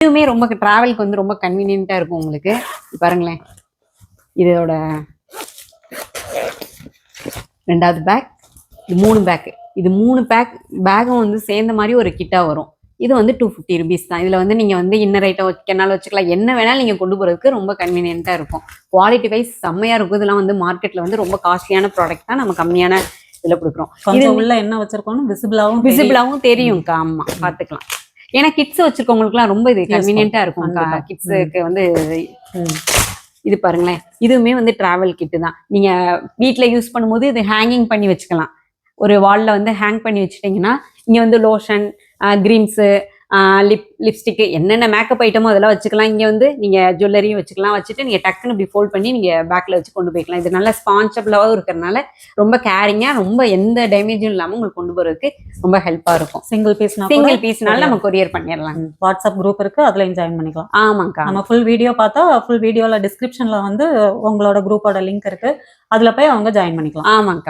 இதுவுமே ரொம்ப டிராவலுக்கு வந்து ரொம்ப கன்வீனியன்ட்டா இருக்கும் உங்களுக்கு. பாருங்களேன், இதோட 2வது பேக், இது 3 பேக். இது 3 பேக்கும் வந்து சேர்ந்த மாதிரி ஒரு கிட்டா வரும். இது வந்து 250 rupees தான். இதுல வந்து நீங்க வந்து இன்னர் ஐட்டம் வைக்கனாலும் வச்சுக்கலாம், என்ன வேணாலும் நீங்க கொண்டு போறதுக்கு ரொம்ப கன்வீனியன்ட்டா இருக்கும். குவாலிட்டி வைஸ் செம்மையா இருக்கும். இதெல்லாம் வந்து மார்க்கெட்ல வந்து ரொம்ப காஸ்ட்லியான ப்ராடக்ட் தான் நம்ம கம்மியான இதுல கொடுக்குறோம். இது உள்ள என்ன வச்சிருக்கோம் விசிபிளாவும் தெரியும்க்கா. ஆமா, பாத்துக்கலாம். ஏன்னா கிட்ஸ் வச்சிருக்கவங்களுக்குலாம் ரொம்ப இது கன்வீனியன்ட்டா இருக்கும்க்கா. கிட்ஸுக்கு வந்து இது பாருங்களேன், இதுவுமே வந்து டிராவல் கிட்டு தான். நீங்க வீட்டுல யூஸ் பண்ணும்போது இது ஹேங்கிங் பண்ணி வச்சுக்கலாம். ஒரு வால்ல வந்து ஹேங் பண்ணி வச்சுட்டீங்கன்னா இங்க வந்து லோஷன், கிரீம்ஸு, லிப்ஸ்டிக், என்னென்ன மேக்கப் ஐட்டமோ அதெல்லாம் வச்சுக்கலாம். இங்க வந்து நீங்க ஜுவல்லரியும் வச்சுக்கலாம். வச்சுட்டு நீங்க டக்குன்னு இப்படி ஃபோல்ட் பண்ணி நீங்க பேக்ல வச்சு கொண்டு போய்க்கலாம். இது நல்லா ஸ்பான்சபிளாவும் இருக்கிறதுனால ரொம்ப கேரிங்கா, ரொம்ப எந்த டேமேஜும் இல்லாம உங்களுக்கு கொண்டு போறதுக்கு ரொம்ப ஹெல்ப்பா இருக்கும். சிங்கிள் பீஸ்னால நம்ம கொரியர் பண்ணிடலாம். வாட்ஸ்அப் குரூப் இருக்கு, அதுல ஜாயின் பண்ணிக்கலாம். ஆமாக்கா. நம்ம ஃபுல் வீடியோ பார்த்தா ஃபுல் வீடியோல டிஸ்கிரிப்ஷன்ல வந்து உங்களோட குரூப்போட லிங்க் இருக்கு, அதுல போய் அவங்க ஜாயின் பண்ணிக்கலாம். ஆமாக்கா.